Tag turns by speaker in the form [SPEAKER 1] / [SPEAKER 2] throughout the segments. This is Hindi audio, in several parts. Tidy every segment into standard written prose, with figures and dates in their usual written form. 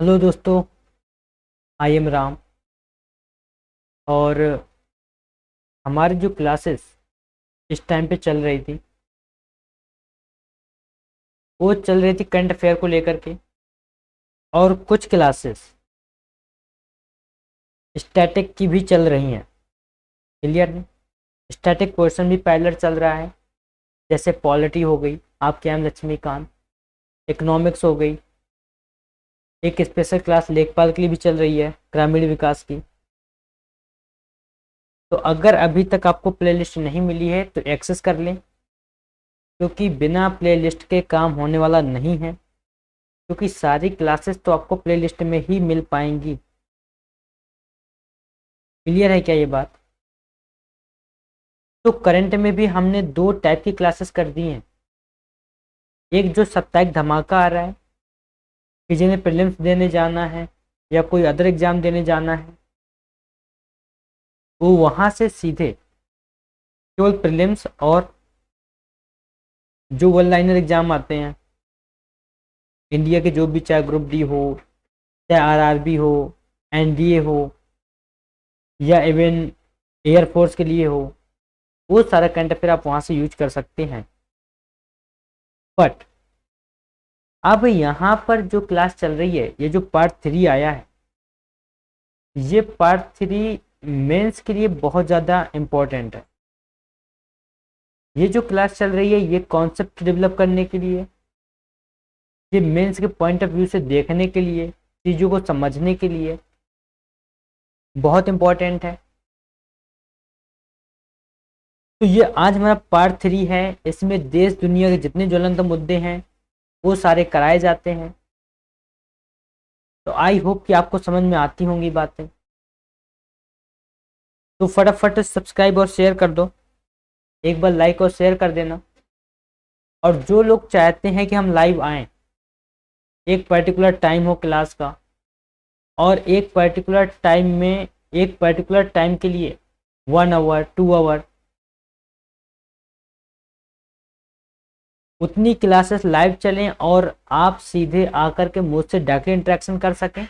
[SPEAKER 1] हेलो दोस्तों, आई एम राम। और हमारी जो क्लासेस इस टाइम पे चल रही थी वो चल रही थी करंट अफेयर को लेकर के। और कुछ क्लासेस स्टैटिक की भी चल रही हैं। क्लियर है? स्टैटिक पोर्शन भी पैरेलल चल रहा है। जैसे पॉलिटी हो गई, आपके एम लक्ष्मीकांत। इकोनॉमिक्स हो गई। एक स्पेशल क्लास लेखपाल के लिए भी चल रही है, ग्रामीण विकास की। तो अगर अभी तक आपको प्लेलिस्ट नहीं मिली है तो एक्सेस कर लें, क्योंकि बिना प्लेलिस्ट के काम होने वाला नहीं है। क्योंकि सारी क्लासेस तो आपको प्लेलिस्ट में ही मिल पाएंगी। क्लियर है क्या ये बात? तो करंट में भी हमने दो टाइप की क्लासेस कर दी हैं। एक जो साप्ताहिक धमाका आ रहा है कि जिन्हें प्रीलिम्स देने जाना है या कोई अदर एग्जाम देने जाना है, वो वहां से सीधे केवल प्रीलिम्स और जो वन लाइनर एग्जाम आते हैं इंडिया के, जो भी, चाहे ग्रुप डी हो, चाहे आरआरबी हो, एनडीए हो, या इवन एयरफोर्स के लिए हो, वो सारा करंट अफेयर आप वहां से यूज कर सकते हैं। बट अब यहाँ पर जो क्लास चल रही है, ये जो पार्ट 3 आया है, ये पार्ट 3 मेंस के लिए बहुत ज़्यादा इम्पोर्टेंट है। ये जो क्लास चल रही है ये कॉन्सेप्ट डेवलप करने के लिए, ये मेंस के पॉइंट ऑफ व्यू से देखने के लिए, चीज़ों को समझने के लिए बहुत इम्पोर्टेंट है। तो ये आज हमारा पार्ट 3 है। इसमें देश दुनिया के जितने ज्वलंत मुद्दे हैं वो सारे कराए जाते हैं। तो आई होप कि आपको समझ में आती होंगी बातें। तो फटाफट सब्सक्राइब और शेयर कर दो, एक बार लाइक और शेयर कर देना। और जो लोग चाहते हैं कि हम लाइव आएँ, एक पर्टिकुलर टाइम हो क्लास का, और एक पर्टिकुलर टाइम में, एक पर्टिकुलर टाइम के लिए 1 आवर 2 आवर उतनी क्लासेस लाइव चलें और आप सीधे आकर के मुझसे डायरेक्टली इंटरेक्शन कर सकें,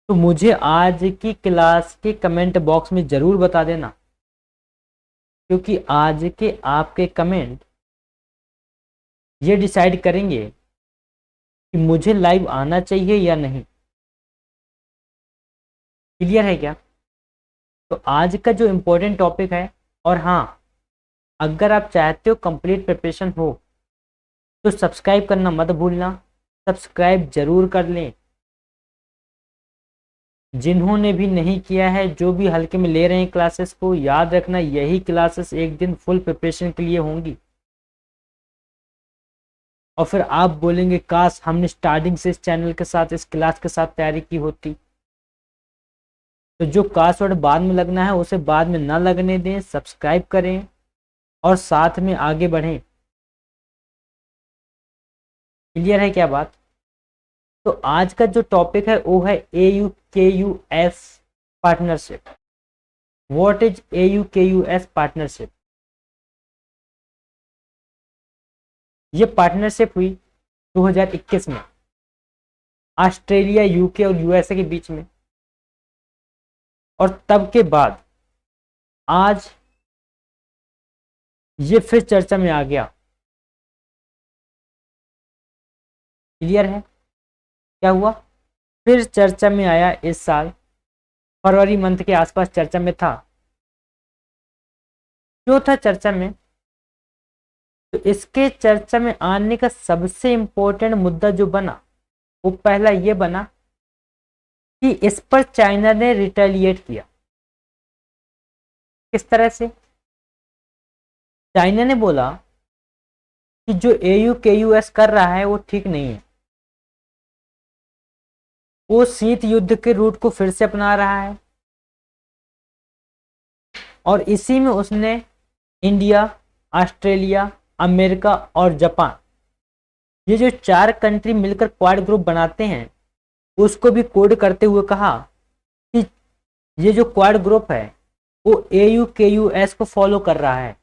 [SPEAKER 1] तो मुझे आज की क्लास के कमेंट बॉक्स में ज़रूर बता देना। क्योंकि आज के आपके कमेंट ये डिसाइड करेंगे कि मुझे लाइव आना चाहिए या नहीं। क्लियर है क्या? तो आज का जो इम्पोर्टेंट टॉपिक है, और हाँ, अगर आप चाहते हो कंप्लीट प्रिपरेशन हो तो सब्सक्राइब करना मत भूलना। सब्सक्राइब जरूर कर लें। जिन्होंने भी नहीं किया है, जो भी हल्के में ले रहे हैं क्लासेस को, याद रखना यही क्लासेस एक दिन फुल प्रिपरेशन के लिए होंगी। और फिर आप बोलेंगे काश हमने स्टार्टिंग से इस चैनल के साथ, इस क्लास के साथ तैयारी की होती। तो जो काश वर्ड बाद में लगना है उसे बाद में ना लगने दें, सब्सक्राइब करें और साथ में आगे बढ़ें। क्लियर है क्या बात? तो आज का जो टॉपिक है वो है AUKUS partnership. What is AUKUS partnership? ये पार्टनरशिप हुई 2021 में ऑस्ट्रेलिया, यूके और यूएसए के बीच में। और तब के बाद आज ये फिर चर्चा में आ गया। क्लियर है? क्या हुआ? फिर चर्चा में आया इस साल, फरवरी मंथ के आसपास चर्चा में था। जो था चर्चा में, तो इसके चर्चा में आने का सबसे इंपॉर्टेंट मुद्दा जो बना, वो पहला ये बना कि इस पर चाइना ने रिटेलिएट किया। किस तरह से? चाइना ने बोला कि जो AUKUS कर रहा है वो ठीक नहीं है। वो शीत युद्ध के रूट को फिर से अपना रहा है। और इसी में उसने इंडिया, ऑस्ट्रेलिया, अमेरिका और जापान, ये जो 4 कंट्री मिलकर क्वाड ग्रुप बनाते हैं, उसको भी कोड करते हुए कहा कि ये जो क्वाड ग्रुप है वो AUKUS को फॉलो कर रहा है।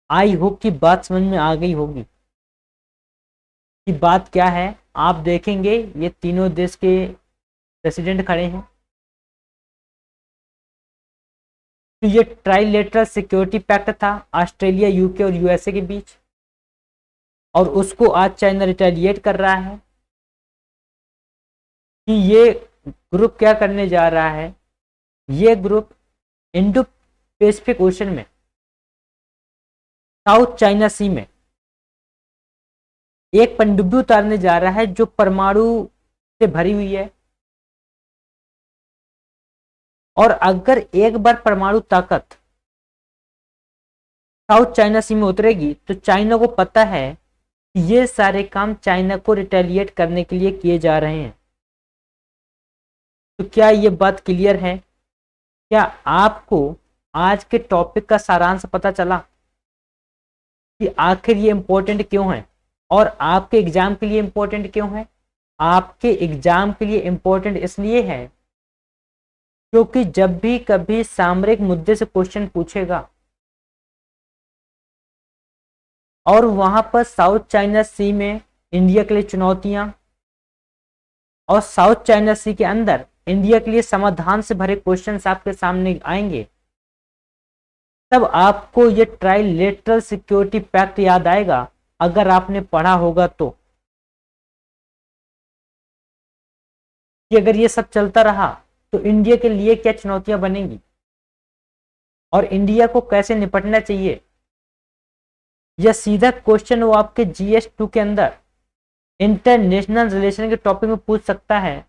[SPEAKER 1] आई होप की बात समझ में आ गई होगी। की बात क्या है, आप देखेंगे ये तीनों देश के प्रेसिडेंट खड़े हैं। तो ये ट्राइलेटरल सिक्योरिटी पैक्ट था ऑस्ट्रेलिया, यूके और यूएसए के बीच, और उसको आज चाइना रिटेलिएट कर रहा है कि ये ग्रुप क्या करने जा रहा है। ये ग्रुप इंडो पैसिफिक ओशन में, साउथ चाइना सी में एक पनडुब्बी उतारने जा रहा है जो परमाणु से भरी हुई है। और अगर एक बार परमाणु ताकत साउथ चाइना सी में उतरेगी तो चाइना को पता है कि ये सारे काम चाइना को रिटेलिएट करने के लिए किए जा रहे हैं। तो क्या ये बात क्लियर है? क्या आपको आज के टॉपिक का सारांश पता चला कि आखिर ये इंपॉर्टेंट क्यों है और आपके एग्जाम के लिए इंपॉर्टेंट क्यों है? आपके एग्जाम के लिए इंपॉर्टेंट इसलिए है क्योंकि जब भी कभी सामरिक मुद्दे से क्वेश्चन पूछेगा और वहां पर साउथ चाइना सी में इंडिया के लिए चुनौतियां और साउथ चाइना सी के अंदर इंडिया के लिए समाधान से भरे क्वेश्चंस आपके सामने आएंगे, तब आपको ये ट्राइलेटरल सिक्योरिटी पैक्ट याद आएगा अगर आपने पढ़ा होगा तो, कि अगर ये सब चलता रहा तो इंडिया के लिए क्या चुनौतियां बनेंगी और इंडिया को कैसे निपटना चाहिए। यह सीधा क्वेश्चन वो आपके GS2 के अंदर इंटरनेशनल रिलेशन के टॉपिक में पूछ सकता है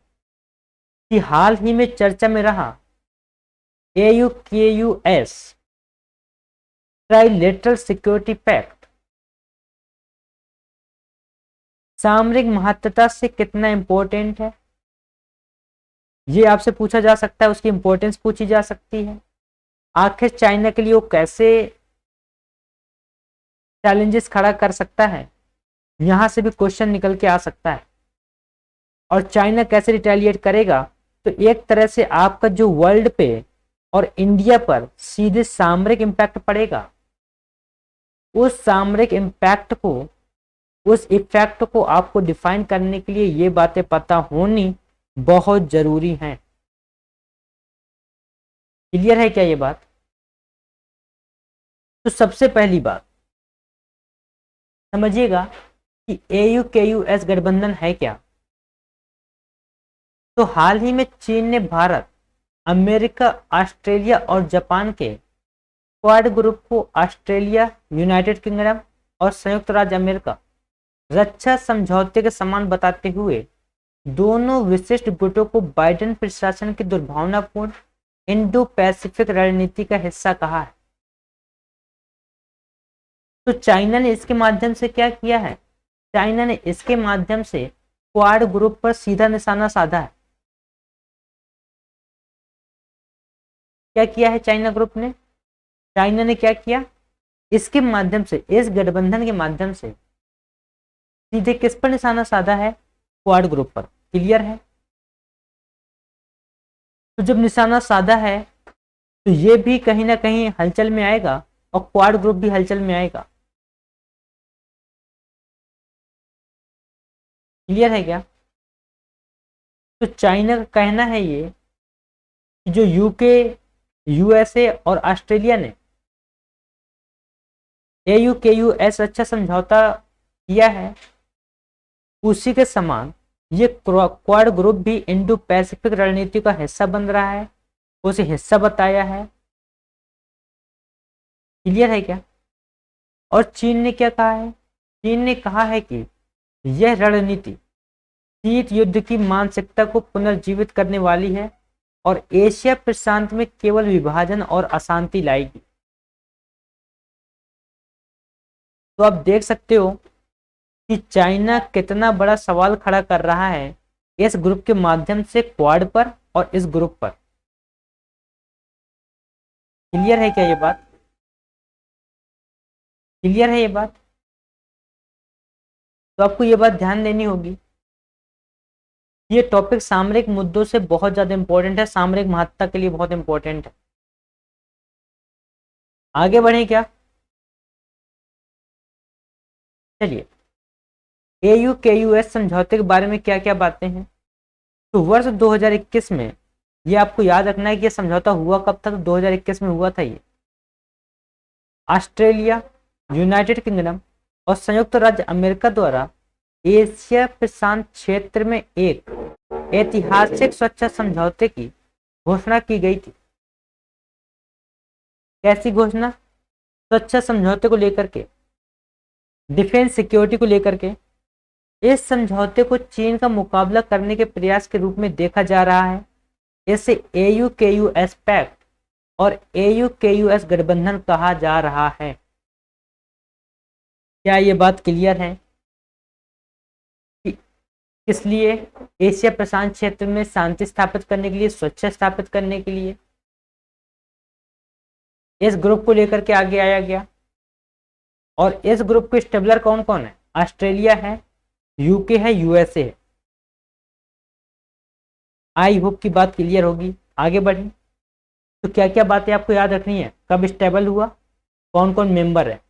[SPEAKER 1] कि हाल ही में चर्चा में रहा AUKUS ट्राइलेटरल सिक्योरिटी पैक्ट सामरिक महत्ता से कितना इंपॉर्टेंट है, ये आपसे पूछा जा सकता है। उसकी इंपॉर्टेंस पूछी जा सकती है। आखिर चाइना के लिए वो कैसे चैलेंजेस खड़ा कर सकता है, यहां से भी क्वेश्चन निकल के आ सकता है। और चाइना कैसे रिटेलिएट करेगा, तो एक तरह से आपका जो वर्ल्ड पे और इंडिया पर सीधे सामरिक इंपैक्ट पड़ेगा। उस सामरिक इंपैक्ट को, उस इफेक्ट को आपको डिफाइन करने के लिए ये बातें पता होनी बहुत जरूरी हैं। क्लियर है क्या ये बात? तो सबसे पहली बात समझिएगा कि AUKUS गठबंधन है क्या। तो हाल ही में चीन ने भारत, अमेरिका, ऑस्ट्रेलिया और जापान के क्वाड ग्रुप को ऑस्ट्रेलिया, यूनाइटेड किंगडम और संयुक्त राज्य अमेरिका रक्षा समझौते के समान बताते हुए दोनों विशिष्ट गुटों को बाइडेन प्रशासन की दुर्भावनापूर्ण इंडो पैसिफिक रणनीति का हिस्सा कहा है। तो चाइना ने इसके माध्यम से क्या किया है? चाइना ने इसके माध्यम से क्वाड ग्रुप पर सीधा निशाना साधा है। क्या किया है चाइना ग्रुप ने? चाइना ने क्या किया? इसके माध्यम से, इस गठबंधन के माध्यम से सीधे किस पर निशाना साधा है? क्वाड ग्रुप पर। क्लियर है? तो जब निशाना साधा है तो ये भी कहीं ना कहीं हलचल में आएगा और क्वाड ग्रुप भी हलचल में आएगा। क्लियर है क्या? तो चाइना का कहना है ये कि जो यूके, यूएसए और ऑस्ट्रेलिया ने AUKUS अच्छा समझौता किया है, उसी के समान ये क्वाड ग्रुप भी इंडो पैसिफिक रणनीति का हिस्सा बन रहा है, उसे हिस्सा बताया है। क्लियर है क्या? और चीन ने क्या कहा है? चीन ने कहा है कि यह रणनीति शीत युद्ध की मानसिकता को पुनर्जीवित करने वाली है और एशिया प्रशांत में केवल विभाजन और अशांति लाएगी। तो आप देख सकते हो कि चाइना कितना बड़ा सवाल खड़ा कर रहा है इस ग्रुप के माध्यम से क्वाड पर और इस ग्रुप पर। क्लियर है क्या ये बात? क्लियर है ये बात? तो आपको ये बात ध्यान देनी होगी, ये टॉपिक सामरिक मुद्दों से बहुत ज्यादा इंपॉर्टेंट है, सामरिक महत्ता के लिए बहुत इंपॉर्टेंट है। आगे बढ़े क्या? चलिए, AU KUS समझौते के बारे में क्या क्या बातें हैं। तो वर्ष 2021 में, ये आपको याद रखना है कि ये समझौता हुआ कब था, तो 2021 में हुआ था ये। ऑस्ट्रेलिया, यूनाइटेड किंगडम और संयुक्त राज्य अमेरिका द्वारा एशिया प्रशांत क्षेत्र में एक ऐतिहासिक सुरक्षा समझौते की घोषणा की गई थी। कैसी घोषणा? सुरक्षा समझौते को लेकर के, डिफेंस सिक्योरिटी को लेकर के। इस समझौते को चीन का मुकाबला करने के प्रयास के रूप में देखा जा रहा है। इसे AU-KUS पैक्ट और AU-KUS गठबंधन कहा जा रहा है। क्या ये बात क्लियर है? किस लिए? एशिया प्रशांत क्षेत्र में शांति स्थापित करने के लिए, सुरक्षा स्थापित करने के लिए इस ग्रुप को लेकर के आगे आया गया। और इस ग्रुप के स्टेबलर कौन कौन है? ऑस्ट्रेलिया है, यूके है, यूएसए है। आई होप की बात क्लियर होगी। आगे बढ़े तो क्या क्या बातें आपको याद रखनी है, कब स्टेबल हुआ, कौन कौन मेंबर है।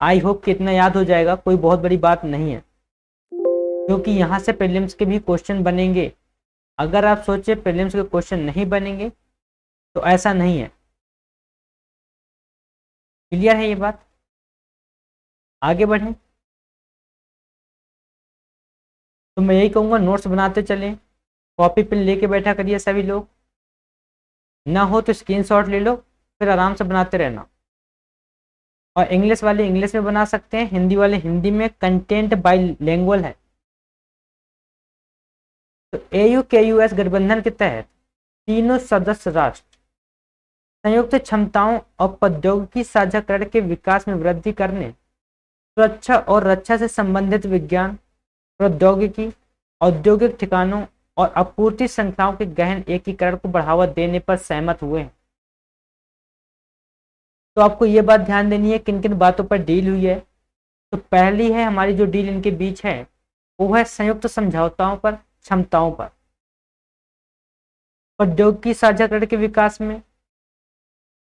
[SPEAKER 1] आई होप कि इतना याद हो जाएगा, कोई बहुत बड़ी बात नहीं है, क्योंकि यहां से प्रीलिम्स के भी क्वेश्चन बनेंगे। अगर आप सोचे प्रीलिम्स के क्वेश्चन नहीं बनेंगे तो ऐसा नहीं है। क्लियर है ये बात? आगे बढ़ें तो मैं यही कहूँगा, नोट्स बनाते चलें, कॉपी पेन लेके बैठा करिए सभी लोग, ना हो तो स्क्रीनशॉट ले लो, फिर आराम से बनाते रहना। और इंग्लिश वाले इंग्लिश में बना सकते हैं, हिंदी वाले हिंदी में, कंटेंट बाइलिंगुअल है। तो AU-KUS गठबंधन के तहत तीनों सदस्य राष्ट्र संयुक्त क्षमताओं और प्रौद्योगिकी साझाकरण के विकास में वृद्धि करने, सुरक्षा और रक्षा से संबंधित विज्ञान, प्रौद्योगिकी, औद्योगिक ठिकानों और आपूर्ति श्रृंखलाओं के गहन एकीकरण को बढ़ावा देने पर सहमत हुए हैं। तो आपको ये बात ध्यान देनी है किन किन बातों पर डील हुई है। तो पहली है हमारी जो डील इनके बीच है, वो है संयुक्त समझौताओं पर, क्षमताओं पर, प्रौद्योगिकी साझाकरण के विकास में,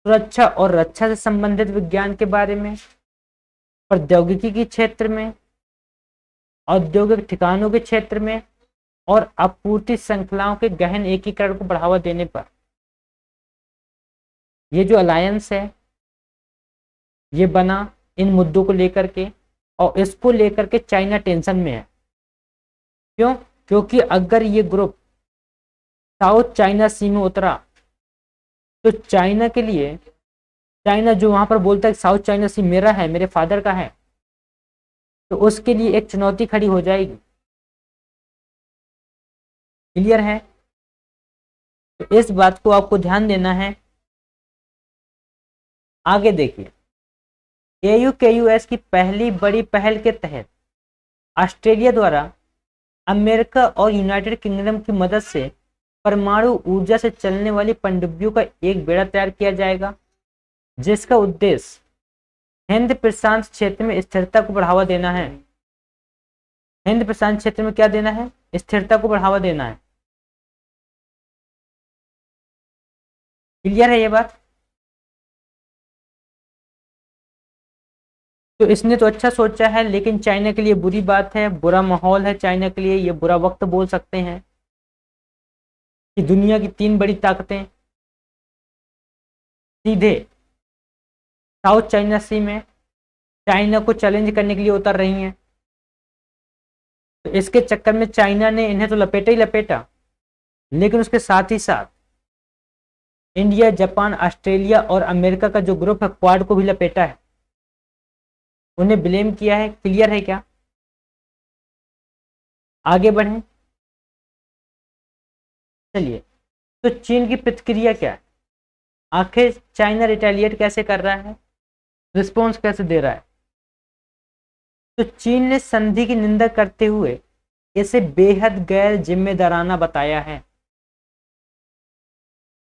[SPEAKER 1] सुरक्षा और रक्षा से संबंधित विज्ञान के बारे में, प्रौद्योगिकी के क्षेत्र में, औद्योगिक ठिकानों के क्षेत्र में और आपूर्ति श्रृंखलाओं के गहन एकीकरण को बढ़ावा देने पर। ये जो अलायंस है ये बना इन मुद्दों को लेकर के, और इसको लेकर के चाइना टेंशन में है। क्यों? क्योंकि अगर ये ग्रुप साउथ चाइना सी में उतरा तो चाइना के लिए, चाइना जो वहां पर बोलता है साउथ चाइना सी मेरा है, मेरे फादर का है, तो उसके लिए एक चुनौती खड़ी हो जाएगी। क्लियर है? तो इस बात को आपको ध्यान देना है। आगे देखिए, AU-KUS की पहली बड़ी पहल के तहत ऑस्ट्रेलिया द्वारा अमेरिका और यूनाइटेड किंगडम की मदद से परमाणु ऊर्जा से चलने वाली पनडुब्बियों का एक बेड़ा तैयार किया जाएगा, जिसका उद्देश्य हिंद प्रशांत क्षेत्र में स्थिरता को बढ़ावा देना है। हिंद प्रशांत क्षेत्र में क्या देना है? स्थिरता को बढ़ावा देना है। क्लियर है ये बात? तो इसने तो अच्छा सोचा है, लेकिन चाइना के लिए बुरी बात है, बुरा माहौल है चाइना के लिए, ये बुरा वक्त बोल सकते हैं कि दुनिया की तीन बड़ी ताकतें सीधे साउथ चाइना सी में चाइना को चैलेंज करने के लिए उतर रही हैं। तो इसके चक्कर में चाइना ने इन्हें तो लपेटा ही लपेटा, लेकिन उसके साथ ही साथ इंडिया, जापान, ऑस्ट्रेलिया और अमेरिका का जो ग्रुप है क्वाड को भी लपेटा है, उन्हें ब्लेम किया है। क्लियर है क्या? आगे बढ़ें चलिए। तो चीन की प्रतिक्रिया क्या है? आखिर चाइना रिटेलिएट कैसे कर रहा है, रिस्पॉन्स कैसे दे रहा है? तो चीन ने संधि की निंदा करते हुए इसे बेहद गैर जिम्मेदाराना बताया है।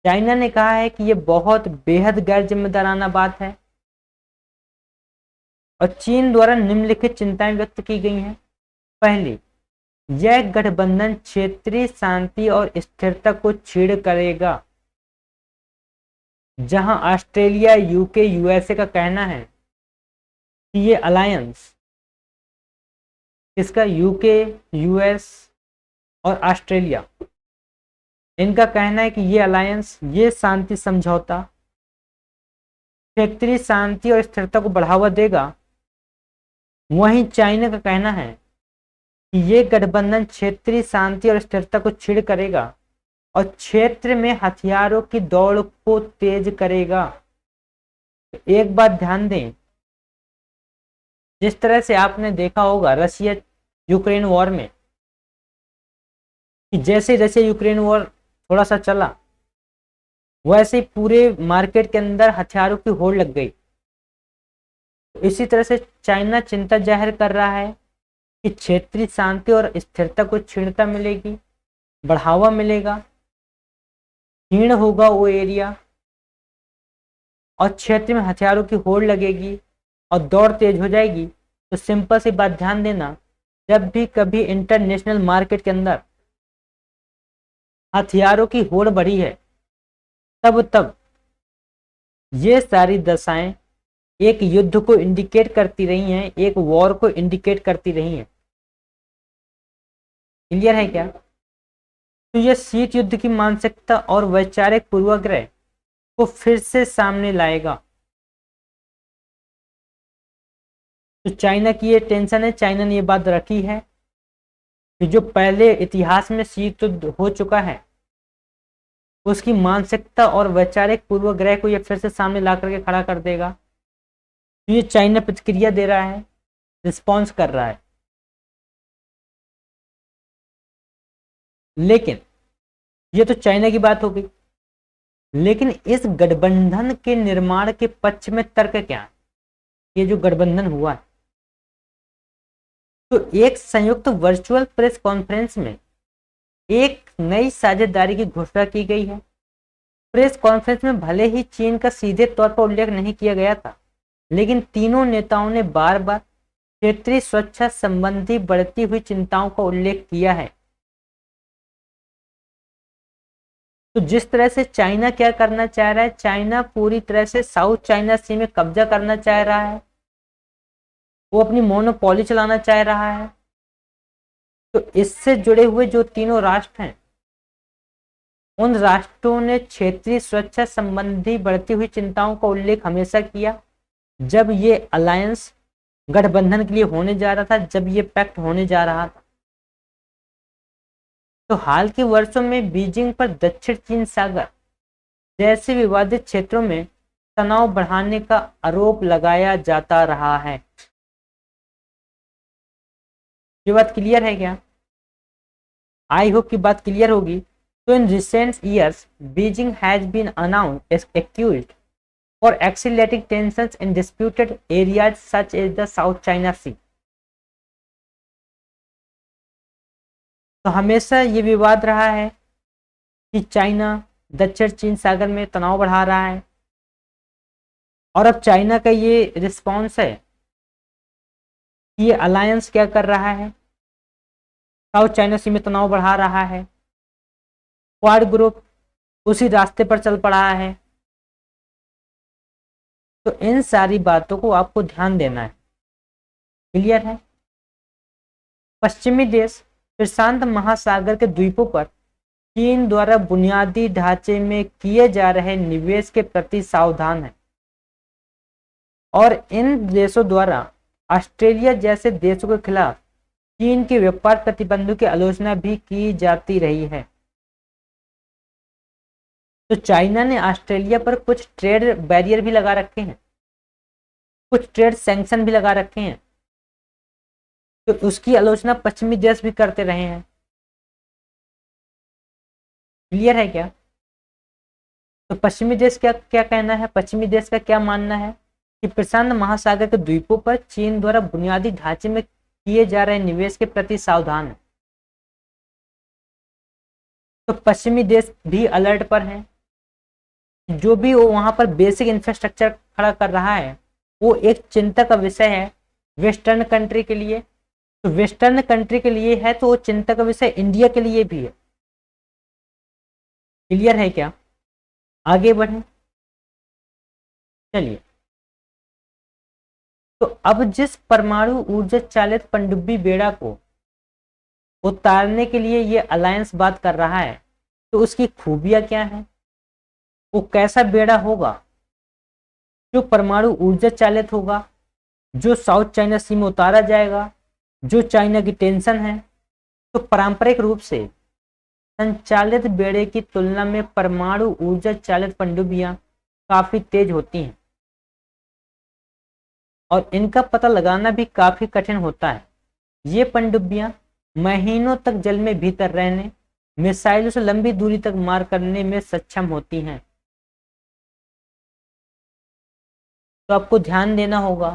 [SPEAKER 1] चाइना ने कहा है कि यह बहुत बेहद गैर जिम्मेदाराना बात है, और चीन द्वारा निम्नलिखित चिंताएं व्यक्त की गई हैं। पहली, यह गठबंधन क्षेत्रीय शांति और स्थिरता को छीड़ करेगा, जहां ऑस्ट्रेलिया, यूके, यूएसए का कहना है कि ये अलायंस इसका यूके, यूएस और ऑस्ट्रेलिया, इनका कहना है कि ये अलायंस, ये शांति समझौता क्षेत्रीय शांति और स्थिरता को बढ़ावा देगा। वहीं चाइना का कहना है कि ये गठबंधन क्षेत्रीय शांति और स्थिरता को छीड़ करेगा और क्षेत्र में हथियारों की दौड़ को तेज करेगा। तो एक बात ध्यान दें, जिस तरह से आपने देखा होगा रशिया यूक्रेन वॉर में, कि जैसे रशिया यूक्रेन वॉर थोड़ा सा चला, वैसे ही पूरे मार्केट के अंदर हथियारों की होड़ लग गई। तो इसी तरह से चाइना चिंता जाहिर कर रहा है कि क्षेत्रीय शांति और स्थिरता को क्षीणता मिलेगी, बढ़ावा मिलेगा, क्षीण होगा वो एरिया और क्षेत्र में हथियारों की होड़ लगेगी और दौड़ तेज हो जाएगी। तो सिंपल सी बात ध्यान देना, जब भी कभी इंटरनेशनल मार्केट के अंदर हथियारों की होड़ बढ़ी है, तब ये सारी दशाएं एक युद्ध को इंडिकेट करती रही हैं, एक वॉर को इंडिकेट करती रही हैं। क्लियर है क्या? तो ये शीत युद्ध की मानसिकता और वैचारिक पूर्वाग्रह को फिर से सामने लाएगा। तो चाइना की ये टेंशन है, चाइना ने ये बात रखी है कि जो पहले इतिहास में शीत युद्ध हो चुका है, उसकी मानसिकता और वैचारिक पूर्वाग्रह को ये फिर से सामने ला करके खड़ा कर देगा। तो ये चाइना प्रतिक्रिया दे रहा है, रिस्पॉन्स कर रहा है। लेकिन ये तो चाइना की बात हो गई, लेकिन इस गठबंधन के निर्माण के पक्ष में तर्क क्या है? ये जो गठबंधन हुआ है, तो एक संयुक्त वर्चुअल प्रेस कॉन्फ्रेंस में एक नई साझेदारी की घोषणा की गई है। प्रेस कॉन्फ्रेंस में भले ही चीन का सीधे तौर पर उल्लेख नहीं किया गया था, लेकिन तीनों नेताओं ने बार बार क्षेत्रीय सुरक्षा संबंधी बढ़ती हुई चिंताओं का उल्लेख किया है। तो जिस तरह से चाइना क्या करना चाह रहा है, चाइना पूरी तरह से साउथ चाइना सी में कब्जा करना चाह रहा है, वो अपनी मोनोपोली चलाना चाह रहा है। तो इससे जुड़े हुए जो तीनों राष्ट्र हैं, उन राष्ट्रों ने क्षेत्रीय सुरक्षा संबंधी बढ़ती हुई चिंताओं का उल्लेख हमेशा किया जब ये अलायंस गठबंधन के लिए होने जा रहा था, जब ये पैक्ट होने जा रहा था। तो हाल के वर्षों में बीजिंग पर दक्षिण चीन सागर जैसे विवादित क्षेत्रों में तनाव बढ़ाने का आरोप लगाया जाता रहा है। ये बात क्लियर है क्या? आई होप की बात क्लियर होगी। तो in recent years Beijing has been accused for escalating tensions in disputed areas such as the South China Sea. तो हमेशा ये विवाद रहा है कि चाइना दक्षिण चीन सागर में तनाव बढ़ा रहा है, और अब चाइना का ये रिस्पॉन्स है कि ये अलायंस क्या कर रहा है, साउथ चाइना सी में तनाव बढ़ा रहा है, क्वाड ग्रुप उसी रास्ते पर चल पड़ा है। तो इन सारी बातों को आपको ध्यान देना है। क्लियर है? पश्चिमी देश प्रशांत महासागर के द्वीपों पर चीन द्वारा बुनियादी ढांचे में किए जा रहे निवेश के प्रति सावधान है, और इन देशों द्वारा ऑस्ट्रेलिया जैसे देशों के खिलाफ चीन के व्यापार प्रतिबंधों की आलोचना भी की जाती रही है। तो चाइना ने ऑस्ट्रेलिया पर कुछ ट्रेड बैरियर भी लगा रखे हैं, कुछ ट्रेड सैंक्शन भी लगा रखे हैं। तो उसकी आलोचना पश्चिमी देश भी करते रहे हैं। क्लियर है क्या? तो पश्चिमी देश क्या क्या कहना है, पश्चिमी देश का क्या मानना है कि प्रशांत महासागर के द्वीपों पर चीन द्वारा बुनियादी ढांचे में किए जा रहे निवेश के प्रति सावधान है। तो पश्चिमी देश भी अलर्ट पर हैं। जो भी वो वहां पर बेसिक इंफ्रास्ट्रक्चर खड़ा कर रहा है, वो एक चिंता का विषय है वेस्टर्न कंट्री के लिए। तो वेस्टर्न कंट्री के लिए है तो वो चिंता का विषय इंडिया के लिए भी है। क्लियर है क्या? आगे बढ़े, चलिए। तो अब जिस परमाणु ऊर्जा चालित पनडुब्बी बेड़ा को उतारने के लिए ये अलायंस बात कर रहा है, तो उसकी खूबियां क्या है, वो कैसा बेड़ा होगा जो परमाणु ऊर्जा चालित होगा, जो साउथ चाइना सी में उतारा जाएगा, जो चाइना की टेंशन है। तो पारंपरिक रूप से संचालित बेड़े की तुलना में परमाणु ऊर्जा चालित पनडुब्बियां काफी तेज होती हैं और इनका पता लगाना भी काफी कठिन होता है। ये पनडुब्बियां महीनों तक जल में भीतर रहने, मिसाइलों से लंबी दूरी तक मार करने में सक्षम होती हैं। तो आपको ध्यान देना होगा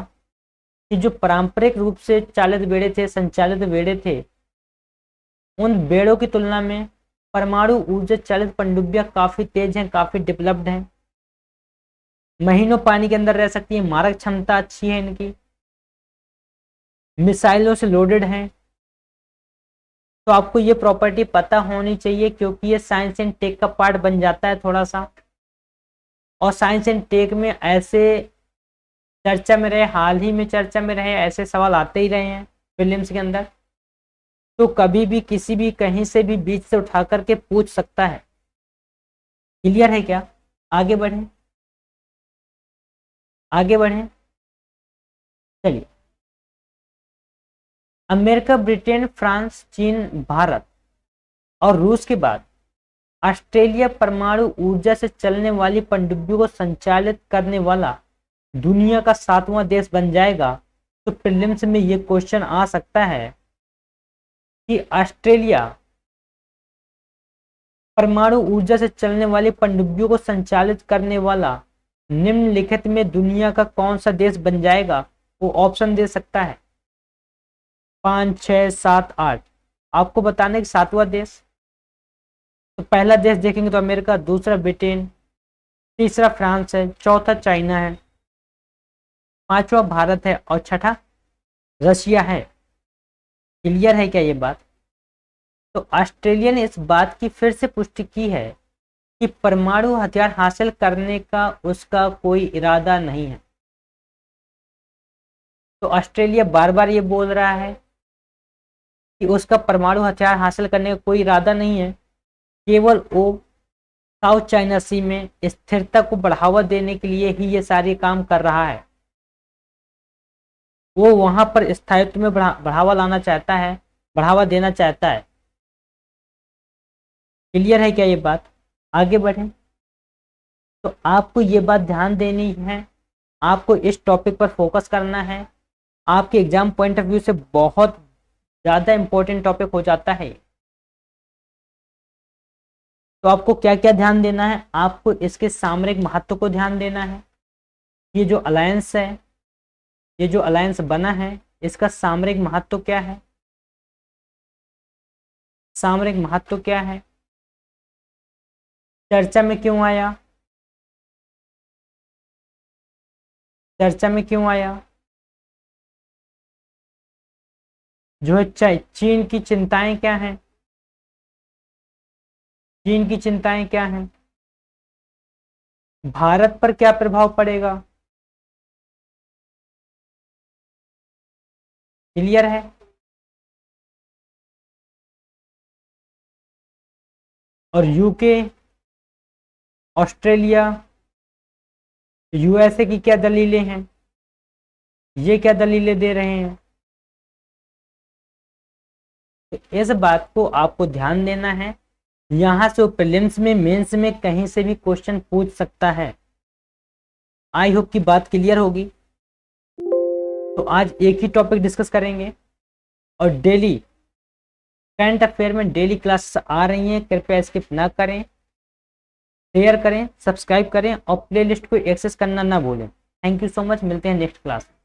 [SPEAKER 1] कि जो पारंपरिक रूप से चालित बेड़े थे, संचालित बेड़े थे, उन बेड़ों की तुलना में परमाणु ऊर्जा चालित पनडुब्बियां काफी तेज हैं, काफी डेवलप्ड हैं, महीनों पानी के अंदर रह सकती है, मारक क्षमता अच्छी है इनकी, मिसाइलों से लोडेड हैं। तो आपको ये प्रॉपर्टी पता होनी चाहिए क्योंकि ये साइंस एंड टेक का पार्ट बन जाता है थोड़ा सा। और साइंस एंड टेक में ऐसे चर्चा में रहे, हाल ही में चर्चा में रहे, ऐसे सवाल आते ही रहे हैं प्रीलिम्स के अंदर। तो कभी भी किसी भी कहीं से भी बीच से उठा करके पूछ सकता है। क्लियर है क्या? आगे बढ़ें, आगे बढ़ें। चलिए, अमेरिका, ब्रिटेन, फ्रांस, चीन, भारत और रूस के बाद ऑस्ट्रेलिया परमाणु ऊर्जा से चलने वाली पनडुब्बियों को संचालित करने वाला दुनिया का 7वां देश बन जाएगा। तो प्रीलिम्स में ये क्वेश्चन आ सकता है कि ऑस्ट्रेलिया परमाणु ऊर्जा से चलने वाली पनडुब्बियों को संचालित करने वाला निम्नलिखित में दुनिया का कौन सा देश बन जाएगा। वो ऑप्शन दे सकता है 5, 6, 7, 8। आपको बताने कि 7वां देश। तो पहला देश देखेंगे तो अमेरिका, दूसरा ब्रिटेन, तीसरा फ्रांस है, चौथा चाइना है, पांचवा भारत है और छठा रशिया है। क्लियर है क्या ये बात? तो ऑस्ट्रेलिया ने इस बात की फिर से पुष्टि की है कि परमाणु हथियार हासिल करने का उसका कोई इरादा नहीं है। तो ऑस्ट्रेलिया बार बार ये बोल रहा है कि उसका परमाणु हथियार हासिल करने का कोई इरादा नहीं है, केवल वो साउथ चाइना सी में स्थिरता को बढ़ावा देने के लिए ही ये सारे काम कर रहा है। वो वहां पर स्थायित्व में बढ़ावा लाना चाहता है, बढ़ावा देना चाहता है। क्लियर है क्या ये बात? आगे बढ़ें। तो आपको ये बात ध्यान देनी है, आपको इस टॉपिक पर फोकस करना है। आपके एग्जाम पॉइंट ऑफ व्यू से बहुत ज़्यादा इंपॉर्टेंट टॉपिक हो जाता है। तो आपको क्या क्या ध्यान देना है? आपको इसके सामरिक महत्व को ध्यान देना है। ये जो अलायंस है, ये जो अलायंस बना है, इसका सामरिक महत्व क्या है? सामरिक महत्व क्या है? चर्चा में क्यों आया? चर्चा में क्यों आया? जो है चीन की चिंताएं क्या हैं? चीन की चिंताएं क्या हैं? भारत पर क्या प्रभाव पड़ेगा? क्लियर है? और यूके, ऑस्ट्रेलिया, यूएसए की क्या दलीलें हैं? ये क्या दलीलें दे रहे हैं? तो इस बात को आपको ध्यान देना है। यहां से प्रीलिम्स में, मेंस में कहीं से भी क्वेश्चन पूछ सकता है। आई होप की बात क्लियर होगी। तो आज एक ही टॉपिक डिस्कस करेंगे और डेली करंट अफेयर में डेली क्लासेस आ रही हैं, कृपया स्किप ना करें, शेयर करें, सब्सक्राइब करें और प्लेलिस्ट को एक्सेस करना ना भूलें। थैंक यू सो मच, मिलते हैं नेक्स्ट क्लास में।